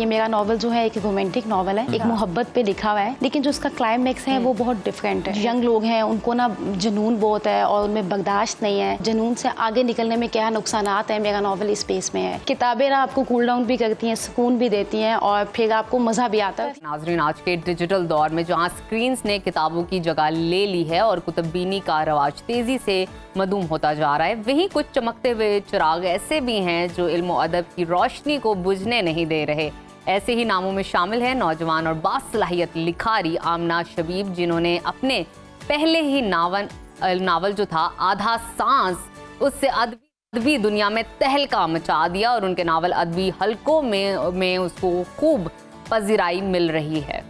ये मेरा नावल जो है एक रोमांटिक नावल है, एक मोहब्बत पे लिखा हुआ है, लेकिन जो उसका क्लाइमैक्स है वो बहुत डिफरेंट है। यंग लोग हैं, उनको ना जुनून बहुत है और उनमें बर्दाश्त नहीं है। जुनून से आगे निकलने में क्या नुकसानात हैं, मेरा नावल इस स्पेस में है। किताबें ना आपको कूल डाउन भी करती हैं, सुकून भी देती हैं और फिर आपको मज़ा भी आता है। नाज़रीन, आज के डिजिटल दौर में जहाँ स्क्रीन्स ने किताबों की जगह ले ली है और कुतुबबीनी का रवाज तेज़ी से मदूम होता जा रहा है, वहीं कुछ चमकते हुए चिराग ऐसे भी हैं जो इल्म और अदब की रोशनी को बुझने नहीं दे रहे। ऐसे ही नामों में शामिल है नौजवान और बासलाहियत लिखारी आमना शबीब, जिन्होंने अपने पहले ही नावल जो था आधा सांस, उससे अदबी दुनिया में तहलका मचा दिया और उनके नावल अदबी हलकों में उसको खूब पज़िराई मिल रही है।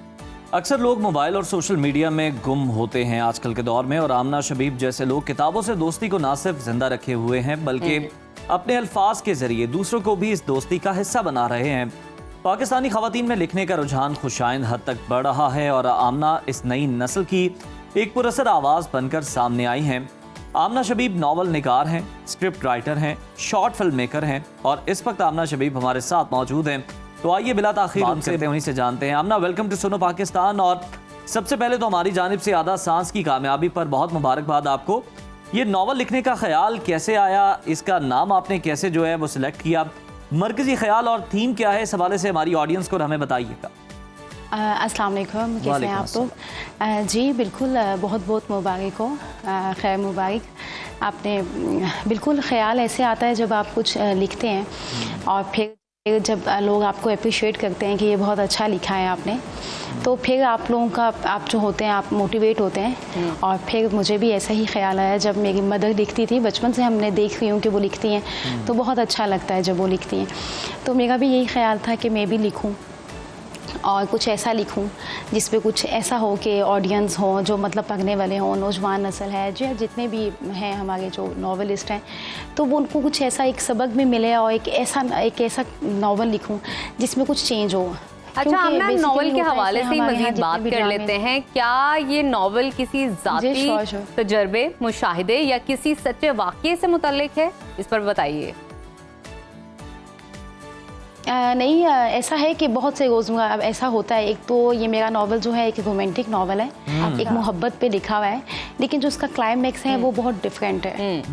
अक्सर लोग मोबाइल और सोशल मीडिया में गुम होते हैं आजकल के दौर में, और आमना शबीब जैसे लोग किताबों से दोस्ती को ना सिर्फ जिंदा रखे हुए हैं बल्कि अपने अल्फाज के जरिए दूसरों को भी इस दोस्ती का हिस्सा बना रहे हैं। पाकिस्तानी खवातीन में लिखने का रुझान खुशाइंद हद तक बढ़ रहा है और आमना इस नई नस्ल की एक पुरअसर आवाज़ बनकर सामने आई हैं। आमना शबीब नावल निगार हैं, स्क्रिप्ट राइटर हैं, शॉर्ट फिल्म मेकर हैं और इस वक्त आमना शबीब हमारे साथ मौजूद हैं। तो आइए बिला ताखीर उन्हीं से जानते हैं। आमना, वेलकम टू सुनो पाकिस्तान। और सबसे पहले तो हमारी जानिब से आधा सांस की कामयाबी पर बहुत मुबारकबाद आपको। ये नावल लिखने का ख्याल कैसे आया, इसका नाम आपने कैसे जो है वो सिलेक्ट किया, मरकजी ख्याल और थीम क्या है, इस हवाले से हमारी ऑडियंस को हमें बताइएगा। अस्सलाम वालेकुम, कैसे हैं आप लोग? जी बिल्कुल, बहुत बहुत मुबारक हो, खैर मुबारक। आपने बिल्कुल ख्याल ऐसे आता है जब आप कुछ लिखते हैं और फिर जब लोग आपको अप्रिशिएट करते हैं कि ये बहुत अच्छा लिखा है आपने, तो फिर आप लोगों का आप जो होते हैं आप मोटिवेट होते हैं। और फिर मुझे भी ऐसा ही ख्याल आया जब मेरी मदर लिखती थी, बचपन से हमने देख रही हूँ कि वो लिखती हैं, तो बहुत अच्छा लगता है जब वो लिखती हैं। तो मेरा भी यही ख्याल था कि मैं भी लिखूँ और कुछ ऐसा लिखूं जिसपे कुछ ऐसा हो कि ऑडियंस हो जो मतलब पढ़ने वाले हों, नौजवान नस्ल है जो जितने भी हैं हमारे जो नॉवलिस्ट हैं, तो वो उनको कुछ ऐसा एक सबक भी मिले और एक ऐसा नावल लिखूं जिसमें कुछ चेंज हो। अच्छा, हम ना नावल के हवाले से ही मज़ीद बात कर लेते हैं। क्या ये नावल किसी ज़ाती तजर्बे, मुशाहिदे या किसी सच्चे वाक़ये से मुतल्लिक है, इस पर बताइए। नहीं, ऐसा है कि बहुत से रोज़मर्रा अब ऐसा होता है। एक तो ये मेरा नावल जो है एक रोमांटिक नावल है, एक मोहब्बत पे लिखा हुआ है, लेकिन जो उसका क्लाइमैक्स है वो बहुत डिफरेंट है।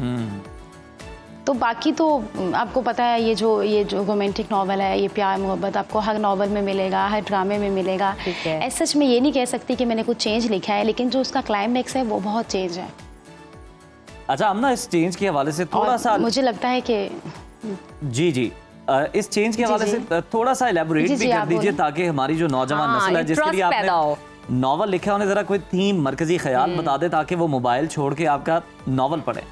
तो बाकी तो आपको पता है ये जो रोमांटिक नावल है, ये प्यार मोहब्बत आपको हर नावल में मिलेगा, हर ड्रामे में मिलेगा। ऐसा सच में ये नहीं कह सकती कि मैंने कुछ चेंज लिखा है, लेकिन जो उसका क्लाइमैक्स है वो बहुत चेंज है। अच्छा, हम ना इस चेंज के हवाले से थोड़ा सा, मुझे लगता है कि जी इस चेंज के हवाले से थोड़ा सा इलेबोरेट भी कर दीजिए ताकि हमारी जो नौजवान नस्ल है जिसके लिए आपने नावल लिखा, उन्हें जरा कोई थीम, मरकजी ख्याल बता दे ताकि वो मोबाइल छोड़ के आपका नावल पढ़े।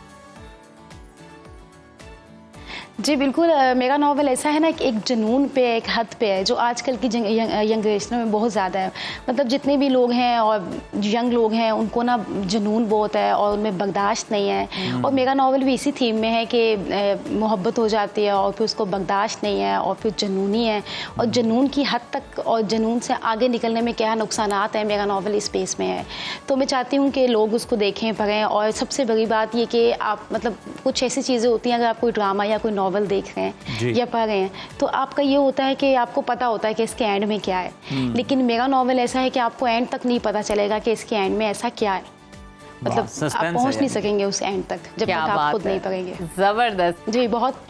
जी बिल्कुल, मेरा नावल ऐसा है ना कि एक जुनून पे, एक हद पे है जो आजकल की यंग जनरेशन में बहुत ज़्यादा है। मतलब जितने भी लोग हैं और यंग लोग हैं उनको ना जुनून बहुत है और उनमें बर्दाश्त नहीं है। और मेरा नावल भी इसी थीम में है कि मोहब्बत हो जाती है और फिर उसको बर्दाश्त नहीं है और फिर जुनूनी है, और जुनून की हद तक और जुनून से आगे निकलने में क्या नुकसानात हैं, मेरा नावल इस स्पेस में है। तो मैं चाहती हूँ कि लोग उसको देखें, पढ़ें। और सबसे बड़ी बात ये कि आप मतलब कुछ ऐसी चीज़ें होती हैं, अगर आप कोई ड्रामा या कोई नावल देख रहे हैं या पढ़ रहे हैं तो आपका ये होता है कि आपको पता होता है कि इसके एंड में क्या है, लेकिन मेरा नावल ऐसा है कि आपको एंड तक नहीं पता चलेगा कि इसके एंड में ऐसा क्या है। मतलब आप पहुंच नहीं सकेंगे उस एंड तक जब तक आप खुद नहीं पढ़ेंगे। जबरदस्त जी, बहुत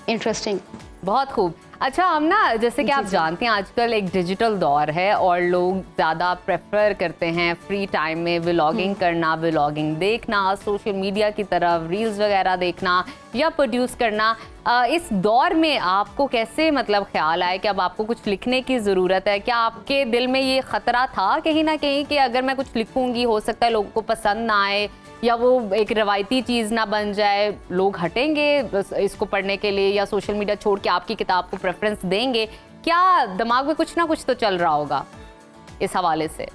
इंटरेस्टिंग, बहुत खूब। अच्छा, हम ना जैसे कि आप जानते हैं आजकल एक डिजिटल दौर है और लोग ज़्यादा प्रेफर करते हैं फ्री टाइम में व्लॉगिंग करना, व्लॉगिंग देखना, सोशल मीडिया की तरफ रील्स वगैरह देखना या प्रोड्यूस करना। इस दौर में आपको कैसे मतलब ख्याल आया कि अब आपको कुछ लिखने की ज़रूरत है? क्या आपके दिल में ये ख़तरा था कहीं ना कहीं कि अगर मैं कुछ लिखूंगी हो सकता है लोगों को पसंद ना आए या वो एक रवायती चीज़ ना बन जाए, लोग हटेंगे इसको पढ़ने के लिए या सोशल मीडिया छोड़ के आपकी किताब को प्रेफरेंस देंगे? क्या दिमाग में कुछ ना कुछ तो चल रहा होगा इस हवाले से?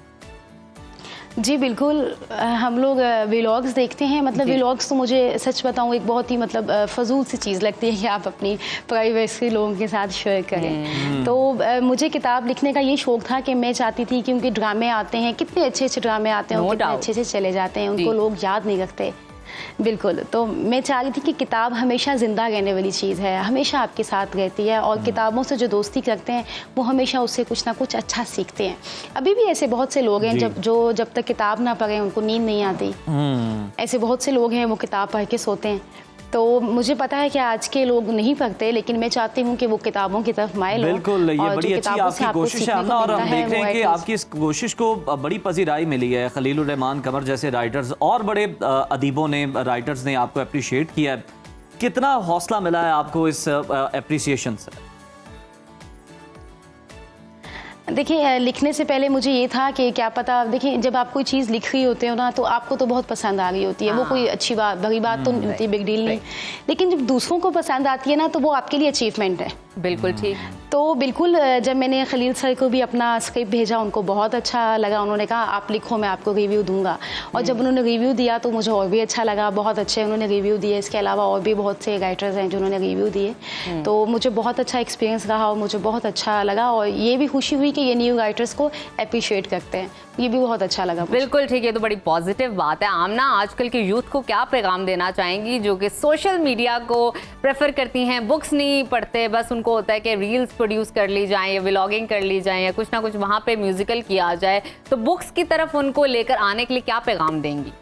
जी बिल्कुल, हम लोग व्लॉग्स देखते हैं। मतलब व्लॉग्स तो मुझे सच बताऊं एक बहुत ही मतलब फजूल सी चीज़ लगती है कि आप अपनी प्राइवेसी लोगों के साथ शेयर करें। तो मुझे किताब लिखने का ये शौक था कि मैं चाहती थी, क्योंकि ड्रामे आते हैं, कितने अच्छे अच्छे ड्रामे आते हैं, कितने अच्छे से चले जाते हैं, उनको लोग याद नहीं रखते। बिल्कुल, तो मैं चाह रही थी कि किताब हमेशा ज़िंदा रहने वाली चीज़ है, हमेशा आपके साथ रहती है और किताबों से जो दोस्ती करते हैं वो हमेशा उससे कुछ ना कुछ अच्छा सीखते हैं। अभी भी ऐसे बहुत से लोग हैं जब तक किताब ना पढ़ें उनको नींद नहीं आती। ऐसे बहुत से लोग हैं वो किताब पढ़ के सोते हैं। तो मुझे पता है कि आज के लोग नहीं पढ़ते, लेकिन मैं चाहती हूँ कि वो किताबों की तरफ माइल हों। बिल्कुल, ये बड़ी अच्छी आपकी कोशिश है आमना, और हम देख रहे हैं कि आपकी इस कोशिश को बड़ी पजीराई मिली है। खलीलुर रहमान कमर जैसे राइटर्स और बड़े अदीबों ने, राइटर्स ने आपको अप्रिशिएट किया है। कितना हौसला मिला है आपको इस अप्रिसिएशन से? देखिए, लिखने से पहले मुझे ये था कि क्या पता, देखिए जब आप कोई चीज़ लिख रही होते हो ना तो आपको तो बहुत पसंद आ रही होती है। वो कोई अच्छी बात, बड़ी बात तो नहीं होती, बिग डील नहीं। लेकिन जब दूसरों को पसंद आती है ना तो वो आपके लिए अचीवमेंट है। बिल्कुल ठीक। तो बिल्कुल, जब मैंने खलील सर को भी अपना स्क्रिप्ट भेजा उनको बहुत अच्छा लगा। उन्होंने कहा आप लिखो, मैं आपको रिव्यू दूंगा। और जब उन्होंने रिव्यू दिया तो मुझे और भी अच्छा लगा, बहुत अच्छे उन्होंने रिव्यू दिए। इसके अलावा और भी बहुत से राइटर्स हैं जिन्होंने रिव्यू दिए। तो मुझे बहुत अच्छा एक्सपीरियंस रहा और मुझे बहुत अच्छा लगा, और ये भी खुशी हुई कि ये न्यू राइटर्स को अप्रिशिएट करते हैं। ये भी बहुत अच्छा लगा। बिल्कुल ठीक है, तो बड़ी पॉजिटिव बात है। आमना, आजकल के यूथ को क्या पैगाम देना चाहेंगी जो कि सोशल मीडिया को प्रेफर करती हैं, बुक्स नहीं पढ़ते, बस उनको होता है कि रील्स प्रोड्यूस कर ली जाएं या व्लॉगिंग कर ली जाए या कुछ ना कुछ वहाँ पे म्यूजिकल किया जाए, तो बुक्स की तरफ उनको लेकर आने के लिए क्या पैगाम देंगी?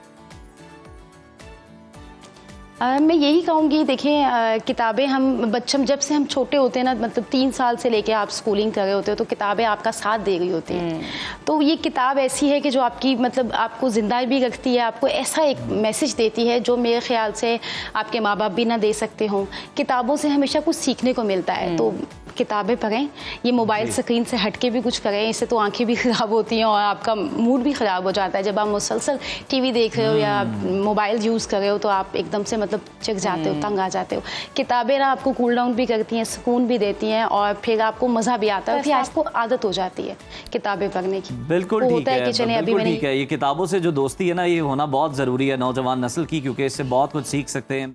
मैं यही कहूँगी, देखिए किताबें हम जब से हम छोटे होते हैं ना, मतलब 3 साल से लेके आप स्कूलिंग कर रहे होते हो तो किताबें आपका साथ दे रही होती हैं। तो ये किताब ऐसी है कि जो आपकी मतलब आपको ज़िंदा भी रखती है, आपको ऐसा एक मैसेज देती है जो मेरे ख्याल से आपके माँ बाप भी ना दे सकते हों। किताबों से हमेशा कुछ सीखने को मिलता है, तो किताबें पढ़ें। ये मोबाइल स्क्रीन से हट के भी कुछ करें, इससे तो आंखें भी ख़राब होती हैं और आपका मूड भी ख़राब हो जाता है। जब आप मुसलसल टीवी देख रहे हो या मोबाइल यूज़ कर रहे हो तो आप एकदम से मतलब चिढ़ जाते हो, तंग आ जाते हो। किताबें ना आपको कूल डाउन भी करती हैं, सुकून भी देती हैं और फिर आपको मज़ा भी आता है, फिर आपको आदत हो जाती है किताबें पढ़ने की। बिल्कुल ठीक है, बिल्कुल ठीक है। ये किताबों से जो दोस्ती है ना, ये होना बहुत ज़रूरी है नौजवान नस्ल की, क्योंकि इससे बहुत कुछ सीख सकते हैं।